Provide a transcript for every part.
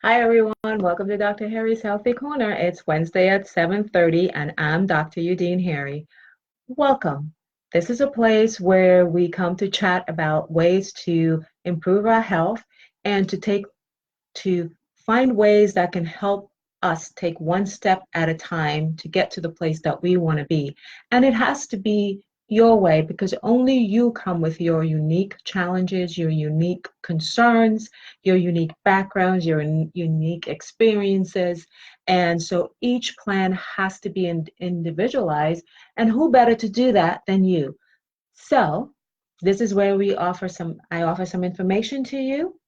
Hi everyone, welcome to Dr. Harry's Healthy Corner. It's Wednesday at 7:30 and I'm Dr. Udine Harry. Welcome. This is a place where we come to chat about ways to improve our health and to find ways that can help us take one step at a time to get to the place that we want to be. And it has to be your way because only you come with your unique challenges, your unique concerns, your unique backgrounds, your unique experiences. And so each plan has to be individualized. And who better to do that than you? So this is where I offer some information to you.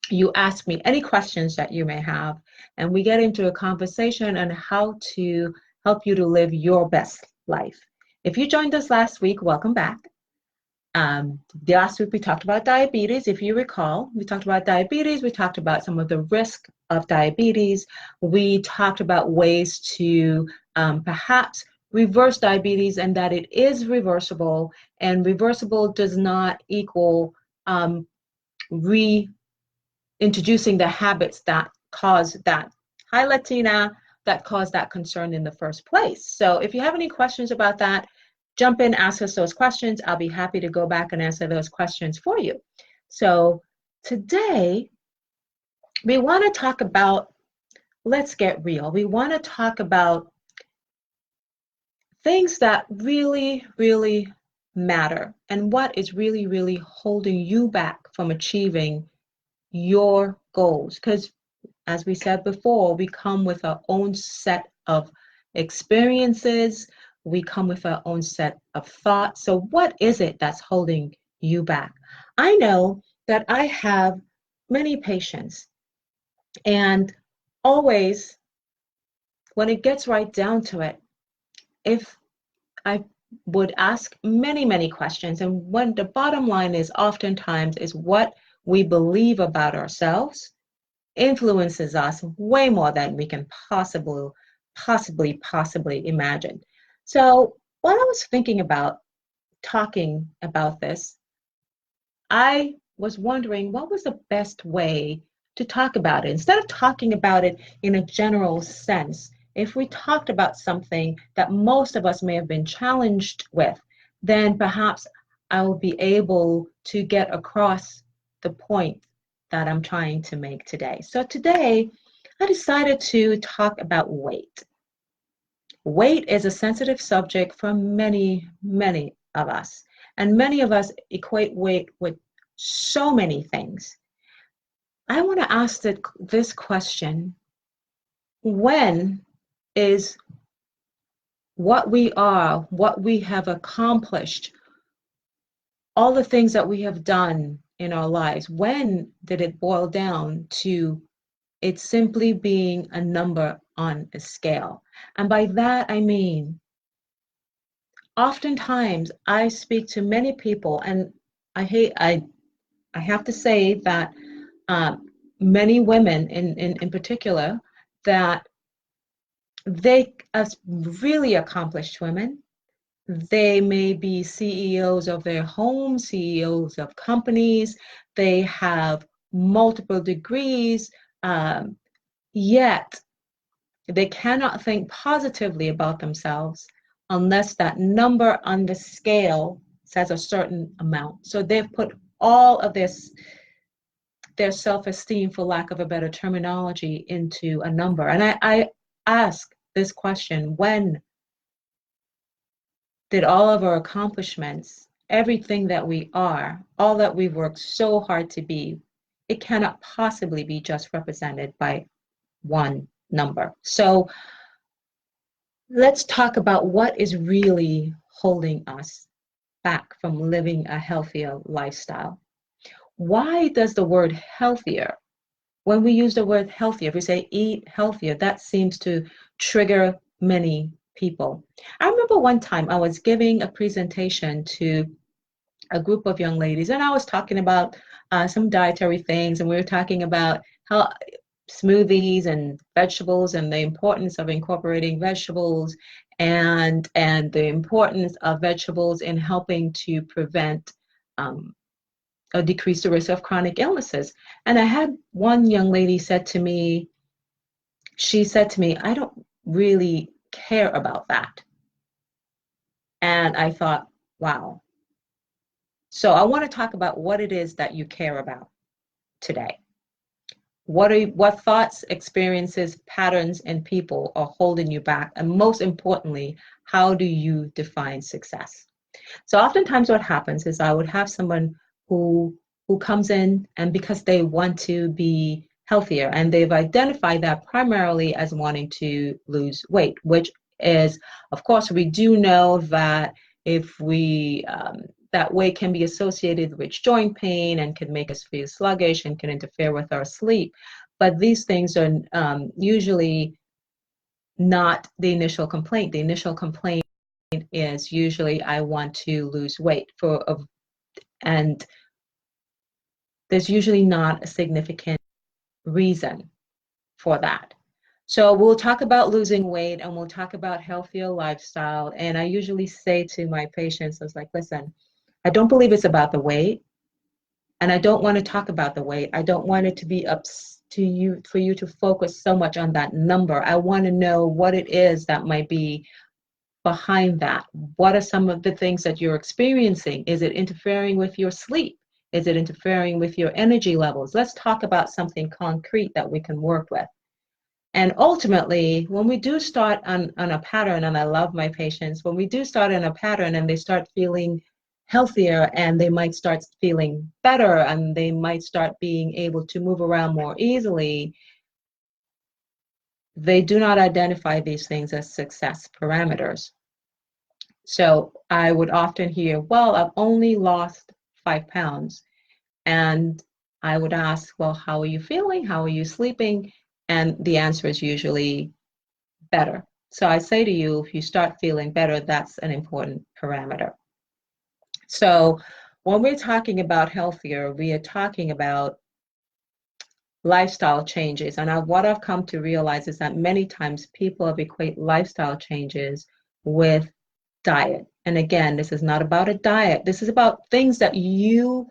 You ask me any questions that you may have, and we get into a conversation on how to help you to live your best life. If you joined us last week, welcome back. Last week we talked about diabetes. If you recall, we talked about diabetes. We talked about some of the risk of diabetes. We talked about ways to perhaps reverse diabetes and that it is reversible, and reversible does not equal reintroducing the habits that cause that. Hi, Latina, that caused that concern in the first place. So if you have any questions about that, jump in, ask us those questions. I'll be happy to go back and answer those questions for you. So today, we want to talk about, let's get real. We want to talk about things that really, really matter and what is really, really holding you back from achieving your goals. Because as we said before, we come with our own set of experiences. We come with our own set of thoughts. So what is it that's holding you back? I know that I have many patients, and always when it gets right down to it, if I would ask many, many questions, and when the bottom line is oftentimes is what we believe about ourselves influences us way more than we can possibly imagine. So while I was thinking about talking about this, I was wondering what was the best way to talk about it. Instead of talking about it in a general sense, if we talked about something that most of us may have been challenged with, then perhaps I will be able to get across the point that I'm trying to make today. So today, I decided to talk about weight. Weight is a sensitive subject for many, many of us. And many of us equate weight with so many things. I want to ask this question: when is what we are, what we have accomplished, all the things that we have done in our lives, when did it boil down to it simply being a number on a scale? And by that, I mean, oftentimes I speak to many people, and I have to say that many women in particular, that they, as really accomplished women, they may be CEOs of their homes, CEOs of companies, they have multiple degrees, yet they cannot think positively about themselves unless that number on the scale says a certain amount. So they've put all of their self-esteem, for lack of a better terminology, into a number. And I ask this question: when did all of our accomplishments, everything that we are, all that we've worked so hard to be, it cannot possibly be just represented by one number? So let's talk about what is really holding us back from living a healthier lifestyle. Why does the word healthier, when we use the word healthier, if we say eat healthier, that seems to trigger many people. I remember one time I was giving a presentation to a group of young ladies, and I was talking about some dietary things, and we were talking about how smoothies and vegetables and the importance of incorporating vegetables and the importance of vegetables in helping to prevent decrease the risk of chronic illnesses. And I had one young lady said to me, she said to me, I don't really care about that. And I thought, wow. So I want to talk about what it is that you care about today. What thoughts, experiences, patterns, and people are holding you back? And most importantly, how do you define success? So oftentimes what happens is I would have someone who comes in, and because they want to be healthier and they've identified that primarily as wanting to lose weight, which is, of course, we do know that if we that weight can be associated with joint pain and can make us feel sluggish and can interfere with our sleep. But these things are usually not the initial complaint. The initial complaint is usually I want to lose weight and there's usually not a significant reason for that. So we'll talk about losing weight and we'll talk about healthier lifestyle. And I usually say to my patients, I was like, listen, I don't believe it's about the weight. And I don't want to talk about the weight. I don't want it to be up to you for you to focus so much on that number. I want to know what it is that might be behind that. What are some of the things that you're experiencing? Is it interfering with your sleep? Is it interfering with your energy levels? Let's talk about something concrete that we can work with. And ultimately, when we do start on a pattern, and I love my patients, when we do start on a pattern and they start feeling healthier and they might start feeling better and they might start being able to move around more easily, they do not identify these things as success parameters. So I would often hear, well, I've only lost 5 pounds. And I would ask, well, how are you feeling? How are you sleeping? And the answer is usually better. So I say to you, if you start feeling better, that's an important parameter. So when we're talking about healthier, we are talking about lifestyle changes. And what I've come to realize is that many times people have equate lifestyle changes with diet. And again, this is not about a diet. This is about things that you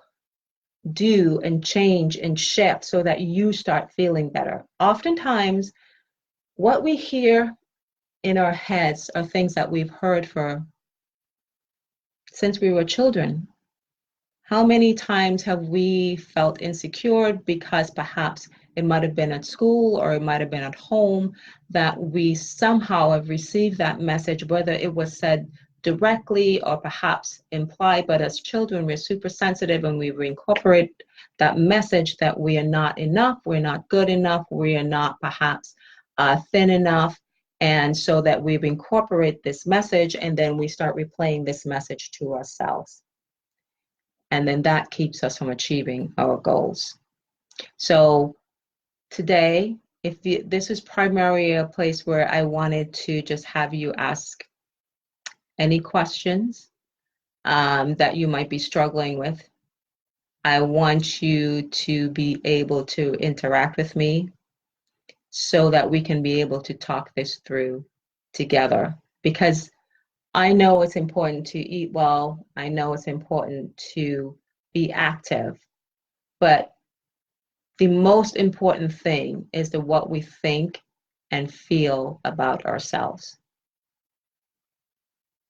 do and change and shift so that you start feeling better. Oftentimes, what we hear in our heads are things that we've heard since we were children. How many times have we felt insecure because perhaps it might have been at school or it might have been at home that we somehow have received that message, whether it was said directly or perhaps implied, but as children, we're super sensitive and we incorporate that message that we are not enough, we're not good enough, we are not perhaps thin enough. And so that we've incorporated this message and then we start replaying this message to ourselves. And then that keeps us from achieving our goals. So today, this is primarily a place where I wanted to just have you ask any questions that you might be struggling with. I want you to be able to interact with me so that we can be able to talk this through together. Because I know it's important to eat well. I know it's important to be active. But the most important thing is what we think and feel about ourselves.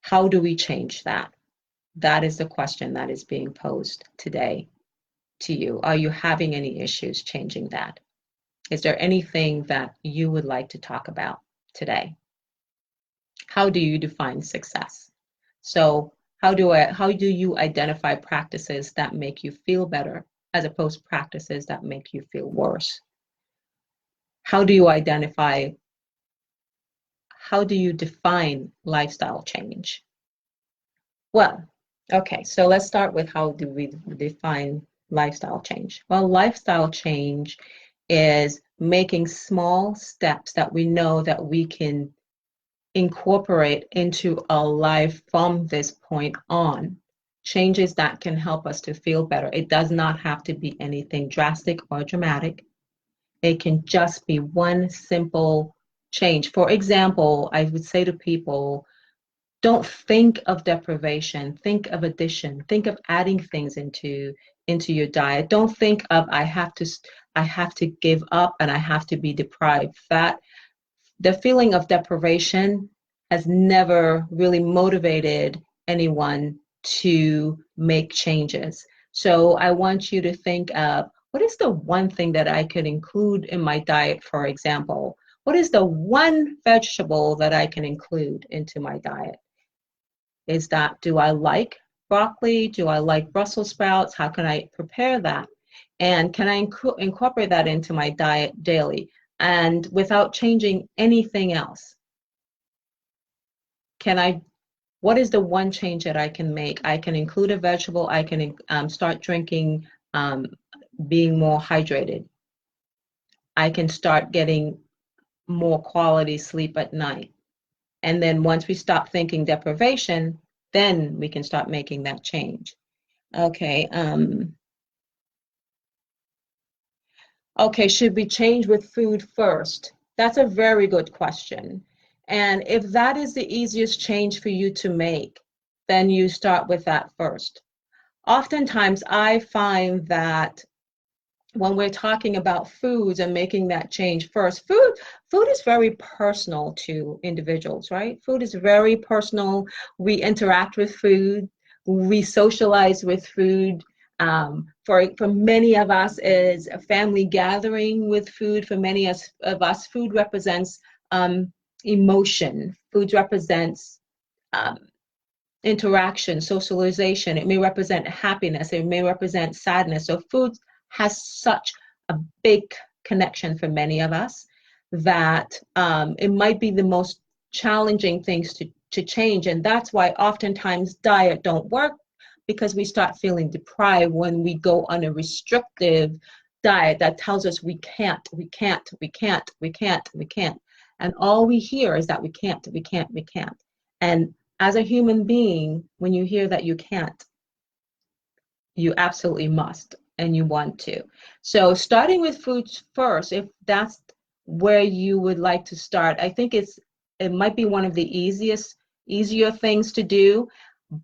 How do we change that? That is the question that is being posed today to you. Are you having any issues changing that? Is there anything that you would like to talk about today? How do you define success? So how do you identify practices that make you feel better as opposed to practices that make you feel worse? How do you define lifestyle change? Well, okay, so let's start with how do we define lifestyle change? Well, lifestyle change is making small steps that we know that we can incorporate into our life from this point on. Changes that can help us to feel better. It does not have to be anything drastic or dramatic. It can just be one simple change. For example, I would say to people, Don't think of deprivation, think of addition, think of adding things into your diet. Don't think of I have to give up and I have to be deprived. That the feeling of deprivation has never really motivated anyone to make changes. So I want you to think of what is the one thing that I could include in my diet, for example? What is the one vegetable that I can include into my diet? Is that, do I like broccoli? Do I like Brussels sprouts? How can I prepare that? And can I incorporate that into my diet daily and without changing anything else? Can I, what is the one change that I can make? I can include a vegetable. I can start drinking, um, being more hydrated. I can start getting more quality sleep at night. And then once we stop thinking deprivation, then we can start making that change. Okay. Okay, should we change with food first? That's a very good question. And if that is the easiest change for you to make, then you start with that first. Oftentimes, I find that when we're talking about foods and making that change first, food is very personal to individuals, right? Food is very personal. We interact with food, we socialize with food. For many of us, is a family gathering with food. For many of us, food represents emotion. Food represents um, interaction, socialization. It may represent happiness. It may represent sadness. So food has such a big connection for many of us that it might be the most challenging things to change. And that's why oftentimes diet don't work, because we start feeling deprived when we go on a restrictive diet that tells us we can't, we can't, we can't, we can't, we can't. And all we hear is that we can't, we can't, we can't. And as a human being, when you hear that you can't, you absolutely must and you want to. So starting with foods first, if that's where you would like to start, I think it might be one of the easier things to do,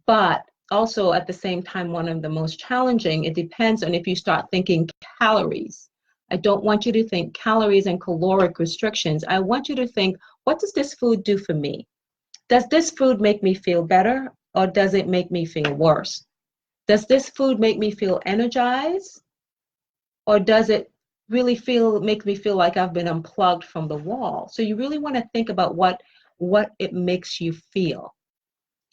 but also at the same time one of the most challenging. It depends on if you start thinking calories. I don't want you to think calories and caloric restrictions. I want you to think, what does this food do for me? Does this food make me feel better or does it make me feel worse? Does this food make me feel energized or does it really make me feel like I've been unplugged from the wall? So you really want to think about what it makes you feel.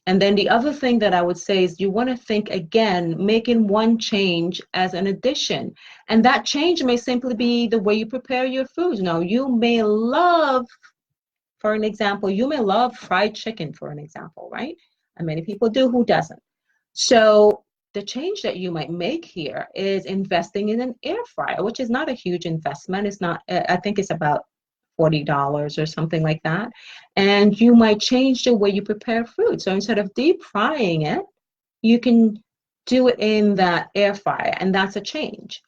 And then the other thing that I would say is you want to think again, making one change as an addition. And that change may simply be the way you prepare your foods. Now, you may love, for an example, you may love fried chicken, for an example, right? And many people do, who doesn't? So the change that you might make here is investing in an air fryer, which is not a huge investment. It's not, I think it's about $40 or something like that. And you might change the way you prepare food. So instead of deep frying it, you can do it in that air fryer. And that's a change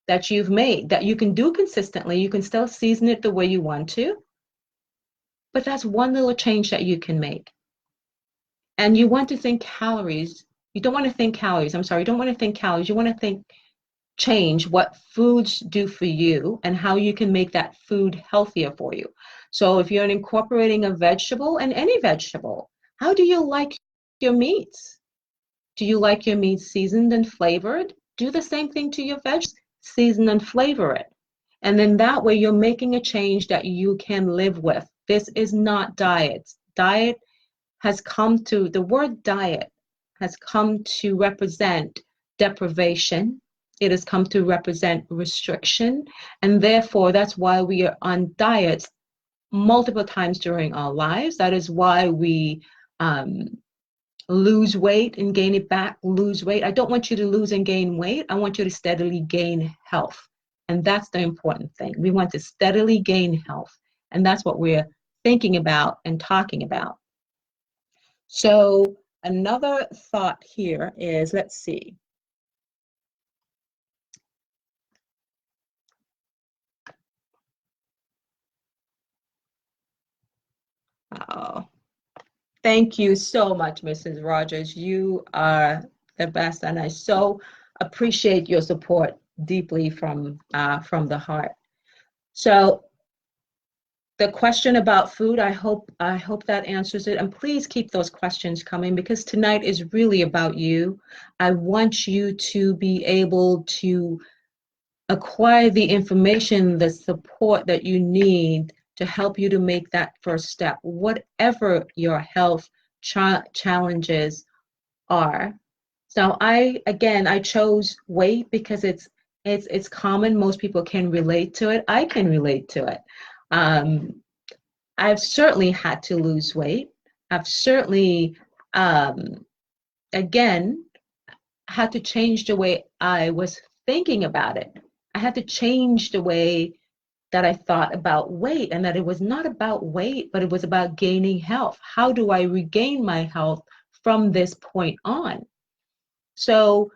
that you've made that you can do consistently. You can still season it the way you want to, but that's one little change that you can make. And you want to think calories. You don't want to think calories. I'm sorry, you don't want to think calories. You want to think change what foods do for you and how you can make that food healthier for you. So if you're incorporating a vegetable, and any vegetable, how do you like your meats? Do you like your meats seasoned and flavored? Do the same thing to your veggies, season and flavor it. And then that way you're making a change that you can live with. This is not diet. The word diet has come to represent deprivation. It has come to represent restriction. And therefore, that's why we are on diets multiple times during our lives. That is why we lose weight and gain it back, lose weight. I don't want you to lose and gain weight. I want you to steadily gain health. And that's the important thing. We want to steadily gain health. And that's what we're thinking about and talking about. So another thought here is, let's see. Thank you so much, Mrs. Rogers. You are the best, and I so appreciate your support deeply from the heart. So the question about food, I hope that answers it. And please keep those questions coming because tonight is really about you. I want you to be able to acquire the information, the support that you need to help you to make that first step, whatever your health challenges are. So I chose weight because it's common. Most people can relate to it. I can relate to it. Um, I've certainly had to lose weight. I've certainly, um, again, had to change the way I was thinking about it. I had to change the way that I thought about weight and that it was not about weight, but it was about gaining health. How do I regain my health from this point on? So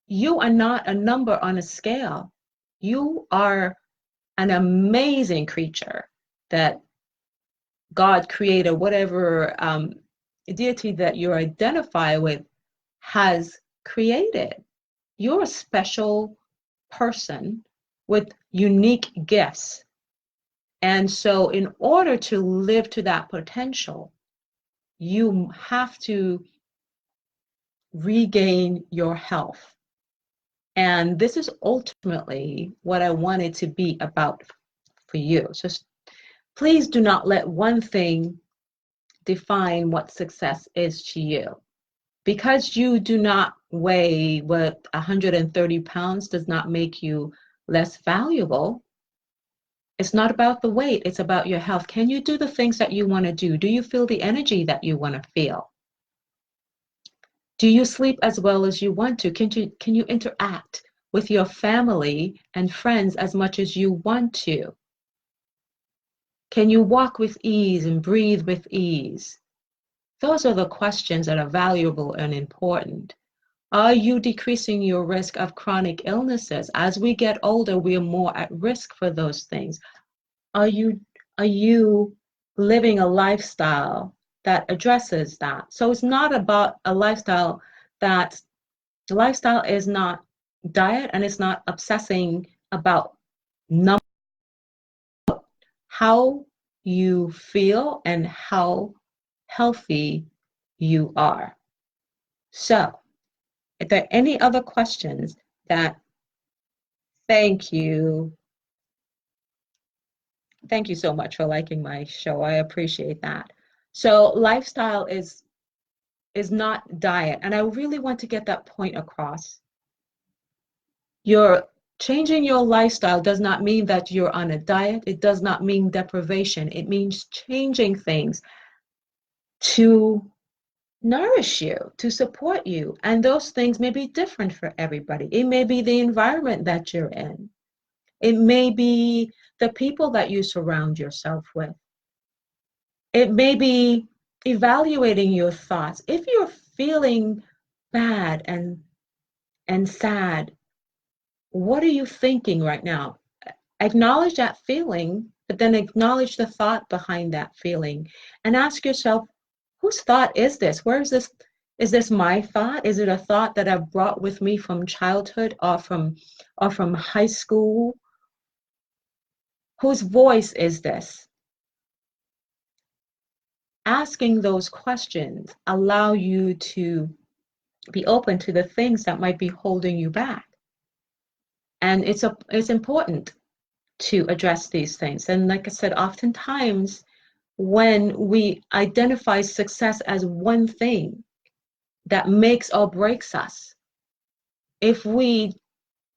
you are not a number on a scale. You are an amazing creature that God creator, whatever deity that you identify with, has created. You're a special person with unique gifts. And so, in order to live to that potential, you have to regain your health. And this is ultimately what I wanted to be about for you. So, please do not let one thing define what success is to you. Because you do not weigh what 130 pounds does not make you less valuable. It's not about the weight, it's about your health. Can you do the things that you want to do? Do you feel the energy that you want to feel? Do you sleep as well as you want to? Can you interact with your family and friends as much as you want to? Can you walk with ease and breathe with ease? Those are the questions that are valuable and important. Are you decreasing your risk of chronic illnesses? As we get older, we are more at risk for those things. Are you living a lifestyle that addresses that? So it's not about a lifestyle that lifestyle is not diet and it's not obsessing about number, how you feel and how healthy you are. So, if there are any other questions that thank you. Thank you so much for liking my show. I appreciate that. So lifestyle is not diet, and I really want to get that point across. You're changing your lifestyle does not mean that you're on a diet. It does not mean deprivation. It means changing things to nourish you, to support you. And those things may be different for everybody. It may be the environment that you're in. It may be the people that you surround yourself with. It may be evaluating your thoughts. If you're feeling bad and sad, what are you thinking right now? Acknowledge that feeling, but then acknowledge the thought behind that feeling and ask yourself, whose thought is this? Where is this? Is this my thought? Is it a thought that I've brought with me from childhood or from high school? Whose voice is this? Asking those questions allow you to be open to the things that might be holding you back. And it's important to address these things. And like I said, oftentimes when we identify success as one thing that makes or breaks us, if we,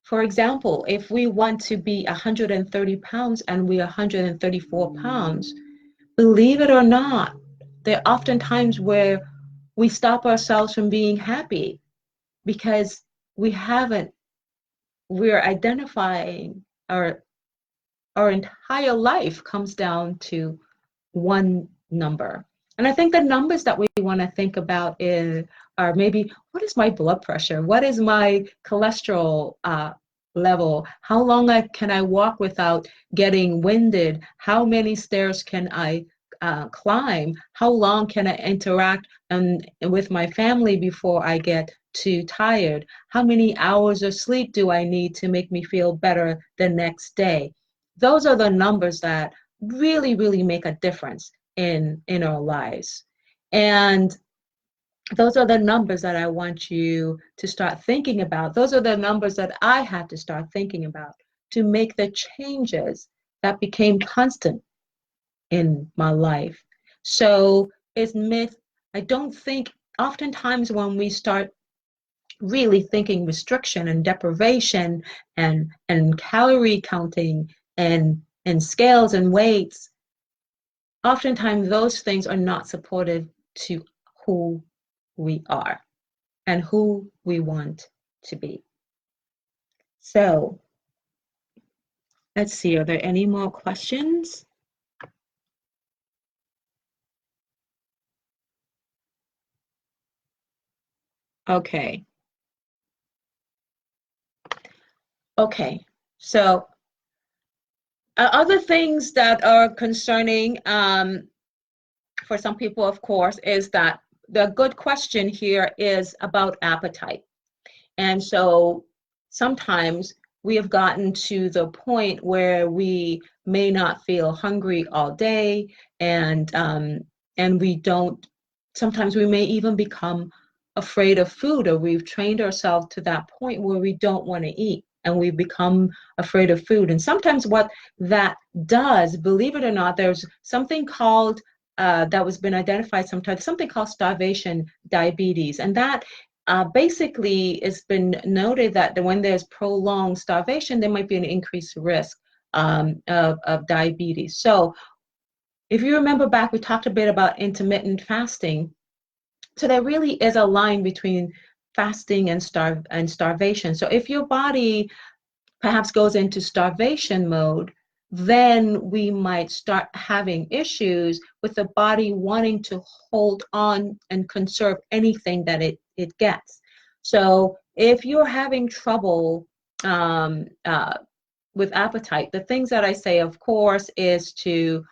for example, if we want to be 130 pounds and we're 134 pounds, believe it or not, there are often times where we stop ourselves from being happy because we're identifying our entire life comes down to one number. And I think the numbers that we want to think about are maybe, what is my blood pressure? What is my cholesterol level? How long can I walk without getting winded? How many stairs can I climb? How long can I interact with my family before I get too tired? How many hours of sleep do I need to make me feel better the next day? Those are the numbers that really, really make a difference in our lives. And those are the numbers that I want you to start thinking about. Those are the numbers that I had to start thinking about to make the changes that became constant in my life. So it's myth. I don't think oftentimes when we start really thinking restriction and deprivation and calorie counting and scales and weights, oftentimes those things are not supportive to who we are and who we want to be. So let's see, are there any more questions? Okay. Okay. So other things that are concerning for some people, of course, is that the good question here is about appetite. And so sometimes we have gotten to the point where we may not feel hungry all day, and we don't. Sometimes we may even become afraid of food, or we've trained ourselves to that point where we don't want to eat, and we become afraid of food. And sometimes what that does, believe it or not, there's something called that was been identified sometimes, something called starvation diabetes, and that basically, it's been noted that when there's prolonged starvation, there might be an increased risk of diabetes. So if you remember back, we talked a bit about intermittent fasting. So there really is a line between fasting and starvation. So if your body perhaps goes into starvation mode, then we might start having issues with the body wanting to hold on and conserve anything that it gets. So if you're having trouble with appetite, the things that I say, of course, is to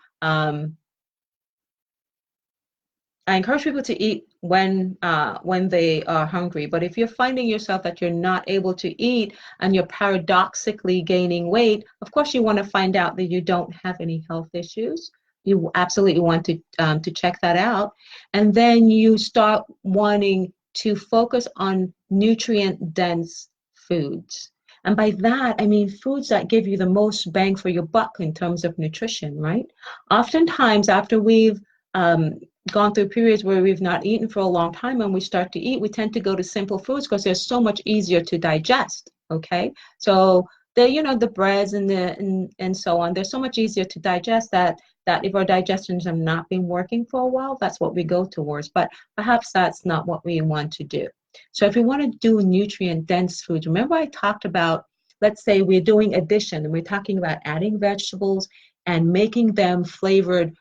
I encourage people to eat when they are hungry. But if you're finding yourself that you're not able to eat and you're paradoxically gaining weight, of course you want to find out that you don't have any health issues. You absolutely want to check that out, and then you start wanting to focus on nutrient-dense foods. And by that, I mean foods that give you the most bang for your buck in terms of nutrition, right? Oftentimes, after we've gone through periods where we've not eaten for a long time and we start to eat, we tend to go to simple foods because they're so much easier to digest. Okay, so the breads and so on, they're so much easier to digest that if our digestions have not been working for a while, that's what we go towards. But perhaps that's not what we want to do. So if we want to do nutrient dense foods, remember I talked about, let's say we're doing addition and we're talking about adding vegetables and making them flavored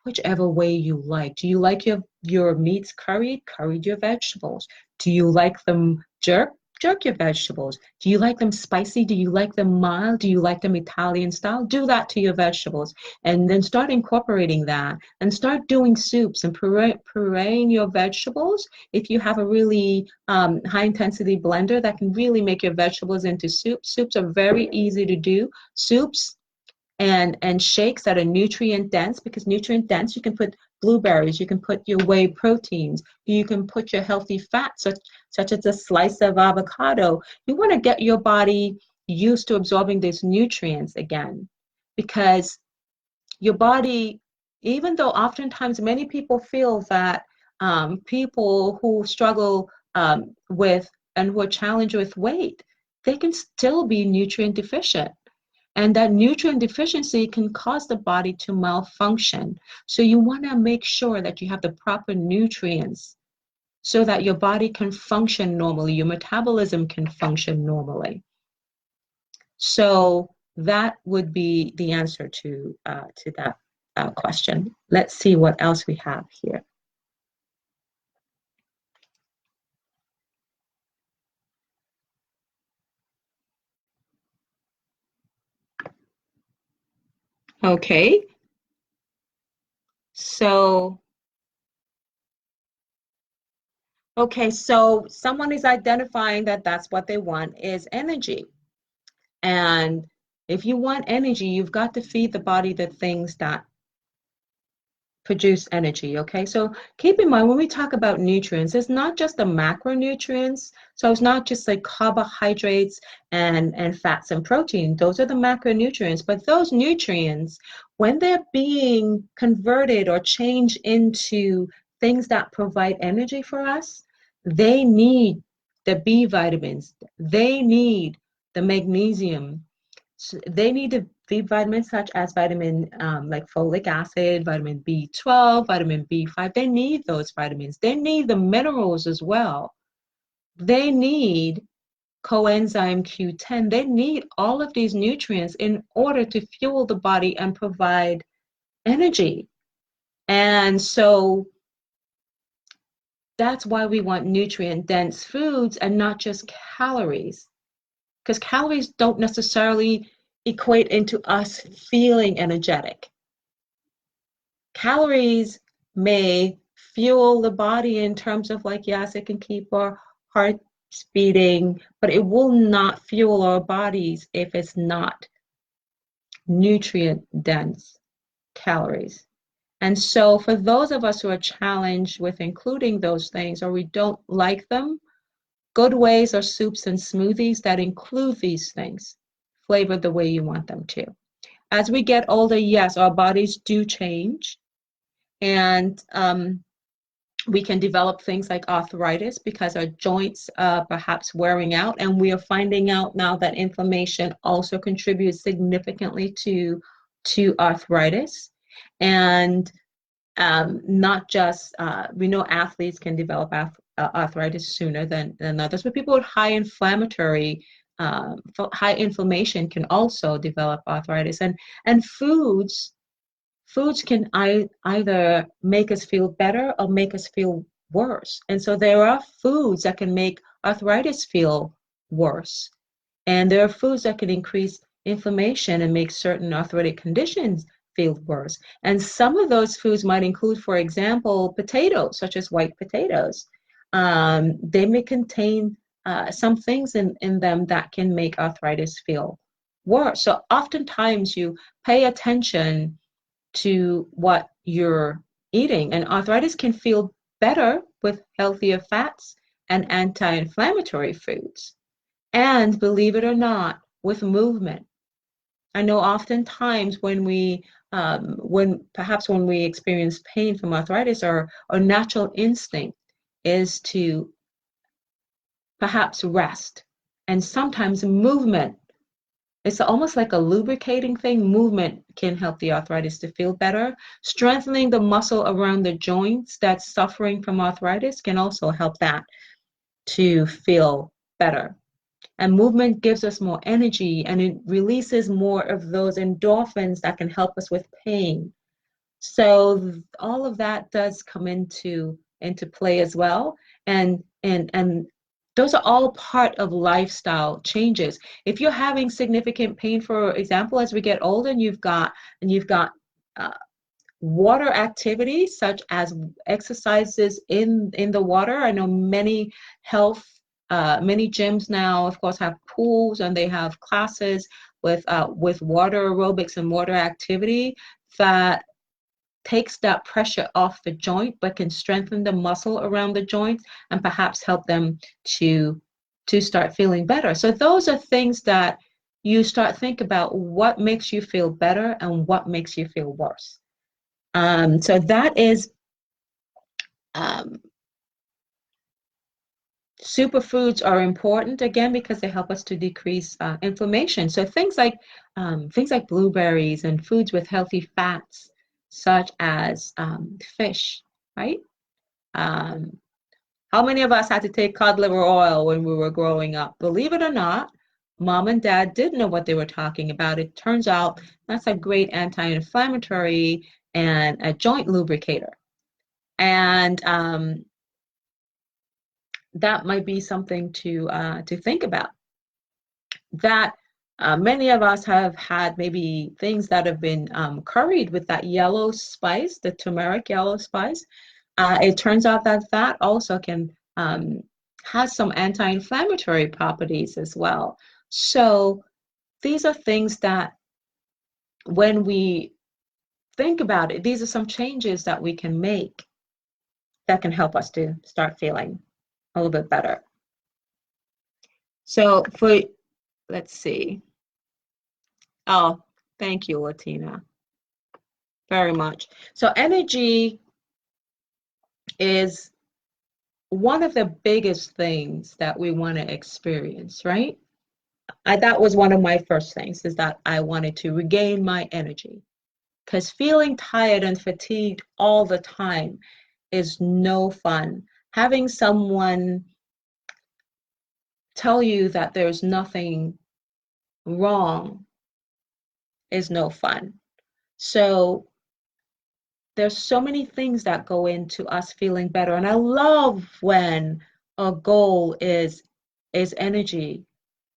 whichever way you like. Do you like your meats curried? Curried your vegetables. Do you like them jerk? Jerk your vegetables. Do you like them spicy? Do you like them mild? Do you like them Italian style? Do that to your vegetables. And then start incorporating that and start doing soups and pureeing your vegetables. If you have a really high intensity blender that can really make your vegetables into soup. Soups are very easy to do. Soups and shakes that are nutrient dense, because nutrient dense, you can put blueberries, you can put your whey proteins, you can put your healthy fats such as a slice of avocado. You want to get your body used to absorbing these nutrients again, because your body, even though oftentimes many people feel that people who struggle with and who are challenged with weight, they can still be nutrient deficient. And that nutrient deficiency can cause the body to malfunction. So you want to make sure that you have the proper nutrients so that your body can function normally, your metabolism can function normally. So that would be the answer to that question. Let's see what else we have here. Okay. So, okay, so someone is identifying that that's what they want is energy. And if you want energy, you've got to feed the body the things that produce energy. Okay, so keep in mind when we talk about nutrients, it's not just the macronutrients. So it's not just like carbohydrates and fats and protein. Those are the macronutrients, but those nutrients, when they're being converted or changed into things that provide energy for us, they need the B vitamins, they need the magnesium, they need to feed vitamins such as vitamin like folic acid, vitamin B12, vitamin B5. They need those vitamins. They need the minerals as well. They need coenzyme Q10. They need all of these nutrients in order to fuel the body and provide energy. And so that's why we want nutrient dense foods and not just calories, because calories don't necessarily equate into us feeling energetic. Calories may fuel the body in terms of like, yes, it can keep our heart beating, but it will not fuel our bodies if it's not nutrient dense calories. And so for those of us who are challenged with including those things or we don't like them, good ways are soups and smoothies that include these things, flavored the way you want them to. As we get older, yes, our bodies do change, and we can develop things like arthritis because our joints perhaps wearing out, and we are finding out now that inflammation also contributes significantly to arthritis. And not just we know athletes can develop arthritis sooner than others, but people with high inflammation can also develop arthritis. And foods can either make us feel better or make us feel worse. And so there are foods that can make arthritis feel worse. And there are foods that can increase inflammation and make certain arthritic conditions feel worse. And some of those foods might include, for example, potatoes, such as white potatoes. They may contain some things in them that can make arthritis feel worse. So oftentimes you pay attention to what you're eating, and arthritis can feel better with healthier fats and anti-inflammatory foods. And believe it or not, with movement. I know oftentimes when we experience pain from arthritis, our natural instinct is to perhaps rest. And sometimes movement, it's almost like a lubricating thing. Movement can help the arthritis to feel better. Strengthening the muscle around the joints that's suffering from arthritis can also help that to feel better. And movement gives us more energy and it releases more of those endorphins that can help us with pain. So all of that does come into play as well. And those are all part of lifestyle changes. If you're having significant pain, for example, as we get older, and you've got uh, water activities such as exercises in the water. I know many gyms now, of course, have pools and they have classes with water aerobics and water activity that takes that pressure off the joint, but can strengthen the muscle around the joints and perhaps help them to start feeling better. So those are things that you start think about what makes you feel better and what makes you feel worse. So that is um, superfoods are important again because they help us to decrease inflammation. So things like blueberries and foods with healthy fats, such as fish, right? Um, how many of us had to take cod liver oil when we were growing up? Believe it or not, mom and dad did know what they were talking about. It turns out that's a great anti-inflammatory and a joint lubricator. And that might be something to think about. That Many of us have had maybe things that have been curried with that yellow spice, the turmeric yellow spice. It turns out that that also can has some anti-inflammatory properties as well. So these are things that when we think about it, these are some changes that we can make that can help us to start feeling a little bit better. So for, let's see. Oh, thank you, Latina, very much. So energy is one of the biggest things that we want to experience, right? That was one of my first things, is that I wanted to regain my energy, because feeling tired and fatigued all the time is no fun. Having someone tell you that there's nothing wrong is no fun. So there's so many things that go into us feeling better. And I love when a goal is energy,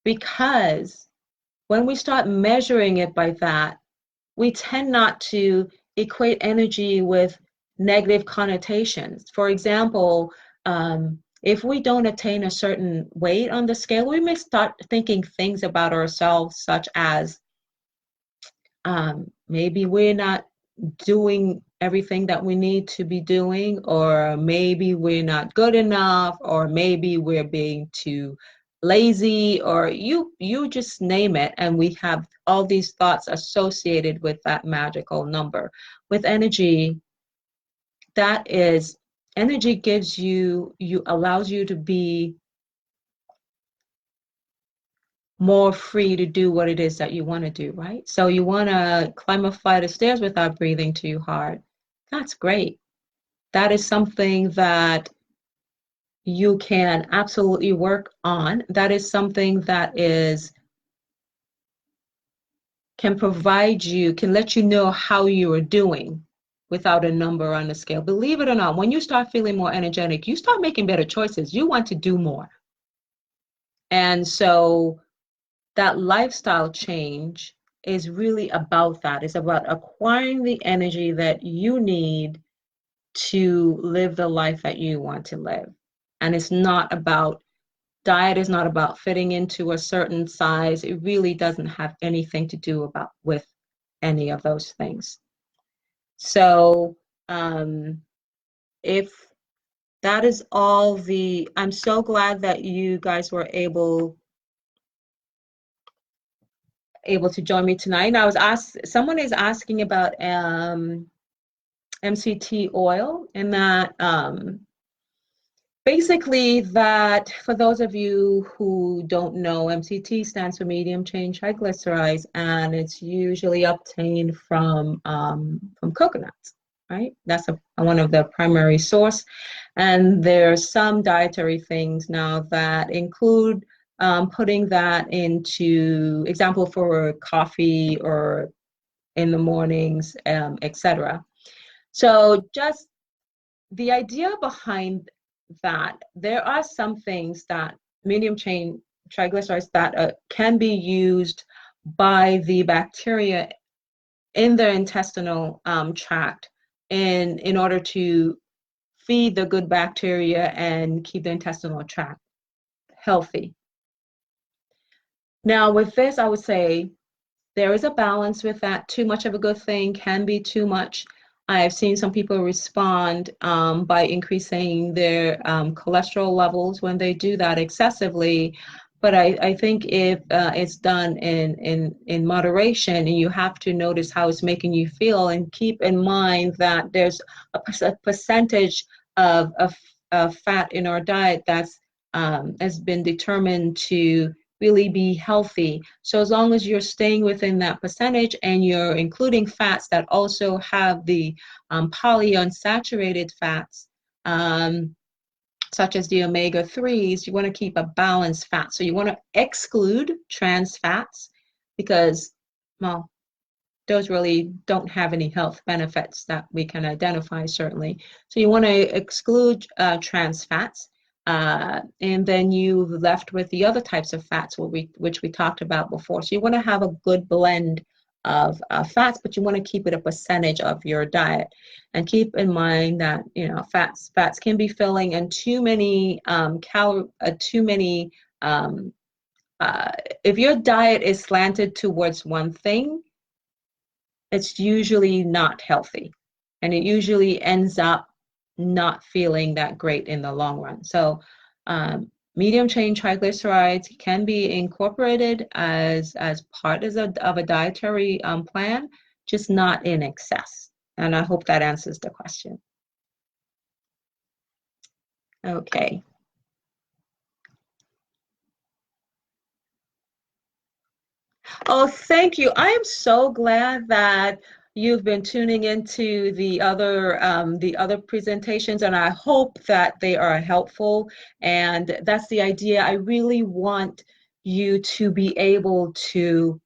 because when we start measuring it by that, we tend not to equate energy with negative connotations. For example, if we don't attain a certain weight on the scale, we may start thinking things about ourselves, such as maybe we're not doing everything that we need to be doing, or maybe we're not good enough, or maybe we're being too lazy, or you just name it, and we have all these thoughts associated with that magical number. With energy, that is, energy gives you allows you to be more free to do what it is that you want to do, right? So you want to climb a flight of stairs without breathing too hard. That's great. That is something that you can absolutely work on. That is something that is can provide you, can let you know how you are doing without a number on the scale. Believe it or not, when you start feeling more energetic, you start making better choices. You want to do more. And so that lifestyle change is really about that. It's about acquiring the energy that you need to live the life that you want to live. And it's not about diet, is not about fitting into a certain size. It really doesn't have anything to do about with any of those things. So if that is all I'm so glad that you guys were able to join me tonight. And I was asked, someone is asking about MCT oil, and that basically, that for those of you who don't know, MCT stands for medium chain triglycerides, and it's usually obtained from coconuts, right? That's one of the primary source. And there's some dietary things now that include putting that into, example, for coffee or in the mornings, etc. So just the idea behind that, there are some things that medium chain triglycerides that can be used by the bacteria in the intestinal tract in order to feed the good bacteria and keep the intestinal tract healthy. Now, with this, I would say there is a balance with that. Too much of a good thing can be too much. I've seen some people respond by increasing their cholesterol levels when they do that excessively. But I think if it's done in moderation, and you have to notice how it's making you feel, and keep in mind that there's a percentage of fat in our diet that's has been determined to really be healthy. So as long as you're staying within that percentage, and you're including fats that also have the polyunsaturated fats, such as the omega-3s, you want to keep a balanced fat. So you want to exclude trans fats, because, well, those really don't have any health benefits that we can identify, certainly. So you want to exclude trans fats. And then you left with the other types of fats, which we talked about before. So you want to have a good blend of fats, but you want to keep it a percentage of your diet. And keep in mind that fats can be filling, and too many too many um, if your diet is slanted towards one thing, it's usually not healthy, and it usually ends up not feeling that great in the long run. So medium chain triglycerides can be incorporated as part of a dietary plan, just not in excess. And I hope that answers the question. Okay. Oh, thank you. I am so glad that you've been tuning into the other presentations, and I hope that they are helpful. And that's the idea. I really want you to be able to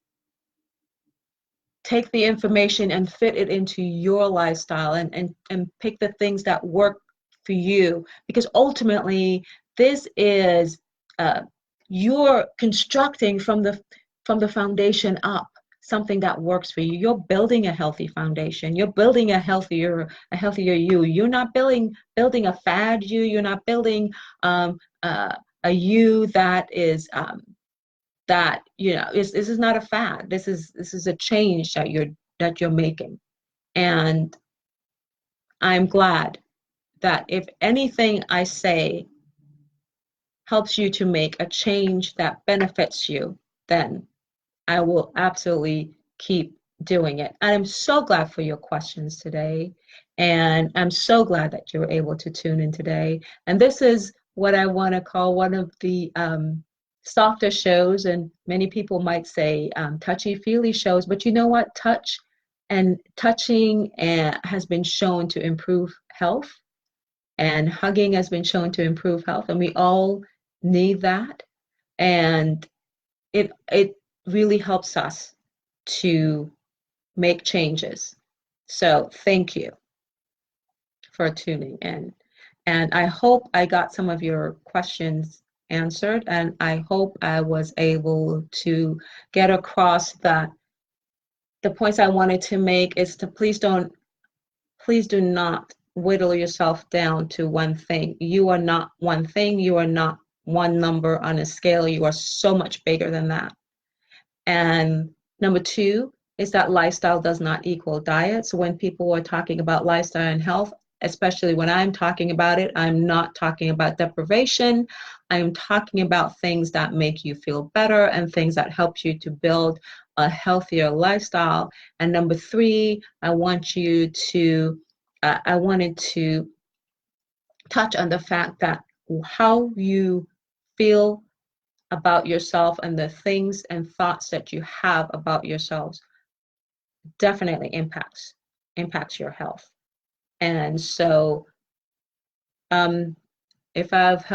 take the information and fit it into your lifestyle, and pick the things that work for you, because ultimately this is you're constructing from the foundation up something that works for you. You're building a healthy foundation. You're building a healthier you. You're not building a fad you. You're not building a you that is that this is not a fad. This is a change that you're making. And I'm glad that if anything I say helps you to make a change that benefits you, then I will absolutely keep doing it. And I'm so glad for your questions today. And I'm so glad that you were able to tune in today. And this is what I want to call one of the softer shows. And many people might say touchy-feely shows. But you know what? Touching has been shown to improve health. And hugging has been shown to improve health. And we all need that. And it really helps us to make changes. So thank you for tuning in. And I hope I got some of your questions answered, and I hope I was able to get across that the points I wanted to make is to please do not whittle yourself down to one thing. You are not one thing. You are not one number on a scale. You are so much bigger than that. And number two is that lifestyle does not equal diet. So when people are talking about lifestyle and health, especially when I'm talking about it, I'm not talking about deprivation. I'm talking about things that make you feel better and things that help you to build a healthier lifestyle. And number three, I wanted to touch on the fact that how you feel about yourself and the things and thoughts that you have about yourselves definitely impacts your health. And so if I've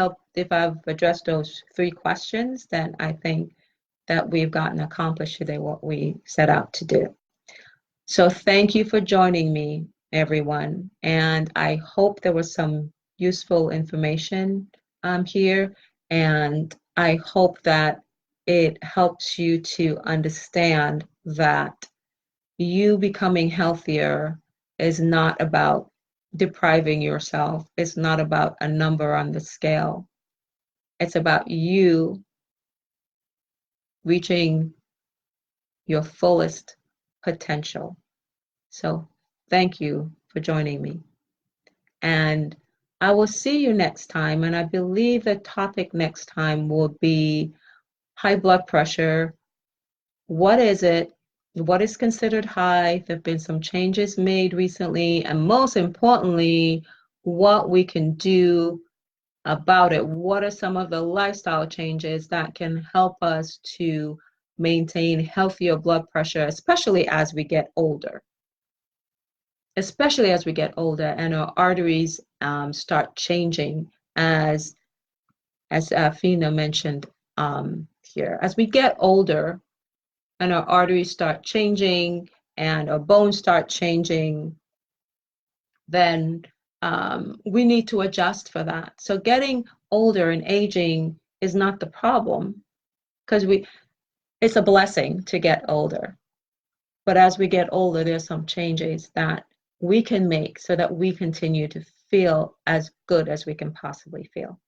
addressed those three questions, then I think that we've gotten accomplished today what we set out to do. So thank you for joining me, everyone, and I hope there was some useful information here, and I hope that it helps you to understand that you becoming healthier is not about depriving yourself. It's not about a number on the scale. It's about you reaching your fullest potential. So thank you for joining me. And I will see you next time. And I believe the topic next time will be high blood pressure. What is it? What is considered high? There have been some changes made recently. And most importantly, what we can do about it. What are some of the lifestyle changes that can help us to maintain healthier blood pressure, especially as we get older? Especially as we get older and our arteries start changing, as Fina mentioned here. As we get older and our arteries start changing and our bones start changing, then we need to adjust for that. So getting older and aging is not the problem, because it's a blessing to get older. But as we get older, there's some changes that we can make so that we continue to feel as good as we can possibly feel.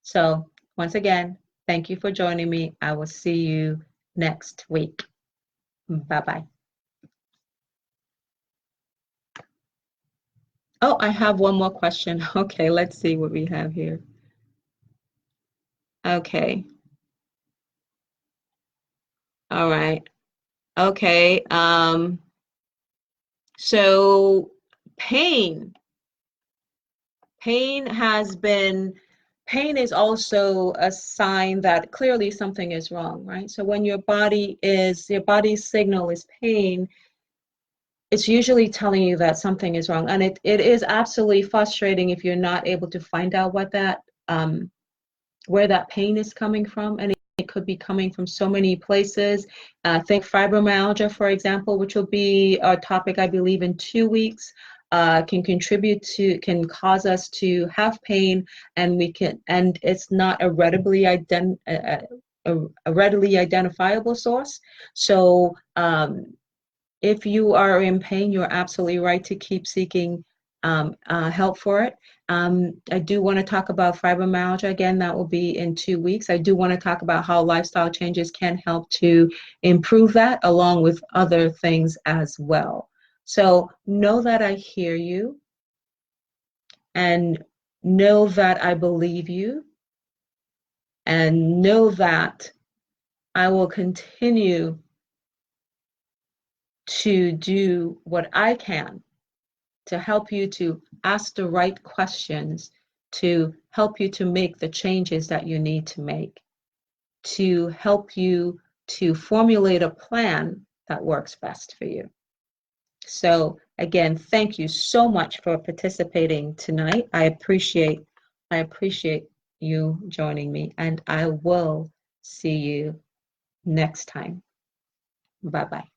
So once again, thank you for joining me. I will see you next week. Bye-bye. Oh, I have one more question. Okay, let's see what we have here. Okay. All right. Okay. So pain. Pain has been, pain is also a sign that clearly something is wrong, right? So when your body's signal is pain, it's usually telling you that something is wrong. And it is absolutely frustrating if you're not able to find out what that, where that pain is coming from. And it could be coming from so many places. Think fibromyalgia, for example, which will be our topic, I believe, in 2 weeks. Can cause us to have pain, and it's not a readily identifiable source. So if you are in pain, you're absolutely right to keep seeking help for it. I do want to talk about fibromyalgia again. That will be in 2 weeks. I do want to talk about how lifestyle changes can help to improve that, along with other things as well. So know that I hear you, and know that I believe you, and know that I will continue to do what I can to help you to ask the right questions, to help you to make the changes that you need to make, to help you to formulate a plan that works best for you. So again, thank you so much for participating tonight. I appreciate you joining me, and I will see you next time. Bye-bye.